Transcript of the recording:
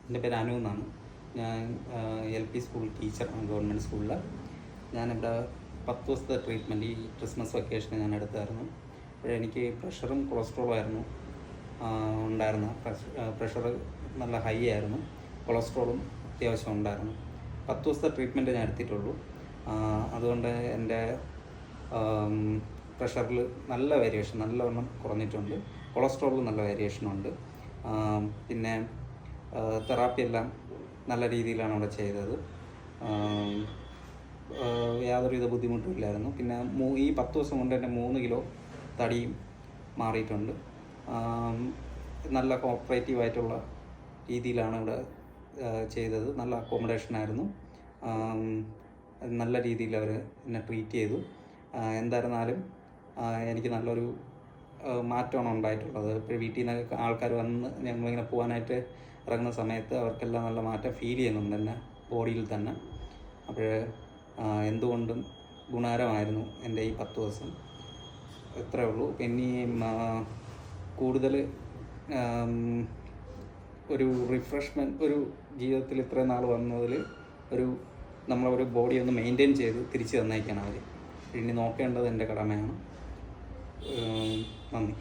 എൻ്റെ പേര് അനു എന്നാണ്. ഞാൻ LP സ്കൂൾ ടീച്ചറാണ്, ഗവൺമെൻറ് സ്കൂളിൽ. ഞാനിവിടെ 10 ദിവസത്തെ ട്രീറ്റ്മെൻറ്റ് ഈ ക്രിസ്മസ് വെക്കേഷന് ഞാൻ എടുത്തായിരുന്നു. എനിക്ക് പ്രഷറും കൊളസ്ട്രോളും ആയിരുന്നു ഉണ്ടായിരുന്ന. പ്രഷർ നല്ല ഹൈ ആയിരുന്നു, കൊളസ്ട്രോളും അത്യാവശ്യം ഉണ്ടായിരുന്നു. 10 ദിവസത്തെ ട്രീറ്റ്മെൻറ്റ് ഞാൻ എടുത്തിട്ടുള്ളൂ. അതുകൊണ്ട് എൻ്റെ പ്രഷറിൽ നല്ല വേരിയേഷൻ, നല്ലവണ്ണം കുറഞ്ഞിട്ടുണ്ട്. കൊളസ്ട്രോളിൽ നല്ല വേരിയേഷനുണ്ട്. പിന്നെ തെറാപ്പി എല്ലാം നല്ല രീതിയിലാണ് അവിടെ ചെയ്തത്. യാതൊരുവിധ ബുദ്ധിമുട്ടും ഇല്ലായിരുന്നു. പിന്നെ ഈ 10 ദിവസം കൊണ്ട് എൻ്റെ 3 കിലോ തടിയും മാറിയിട്ടുണ്ട്. നല്ല കോപ്പറേറ്റീവായിട്ടുള്ള രീതിയിലാണ് ഇവിടെ ചെയ്തത്. നല്ല അക്കോമഡേഷനായിരുന്നു. നല്ല രീതിയിൽ അവർ എന്നെ ട്രീറ്റ് ചെയ്തു. എന്തായിരുന്നാലും എനിക്ക് നല്ലൊരു മാറ്റമാണ് ഉണ്ടായിട്ടുള്ളത്. ഇപ്പോൾ വീട്ടിൽ നിന്ന് ആൾക്കാർ വന്ന് ഞങ്ങളിങ്ങനെ പോകാനായിട്ട് ഇറങ്ങുന്ന സമയത്ത് അവർക്കെല്ലാം നല്ല മാറ്റം ഫീൽ ചെയ്യുന്നുണ്ട് എൻ്റെ ബോഡിയിൽ തന്നെ. അപ്പോൾ എന്തുകൊണ്ടും ഗുണകരമായിരുന്നു എൻ്റെ ഈ 10 ദിവസം. ഇത്രയേ ഉള്ളൂ. പിന്നെ കൂടുതൽ ഒരു റിഫ്രഷ്മെൻറ്റ്, ഒരു ജീവിതത്തിൽ ഇത്രയും നാൾ വന്നതിൽ നമ്മളൊരു ബോഡി ഒന്ന് മെയിൻറ്റെയിൻ ചെയ്ത് തിരിച്ചു തന്നേക്കാണ് അവർ. ഇനി നോക്കേണ്ടത് എൻ്റെ കടമയാണ്. നന്ദി.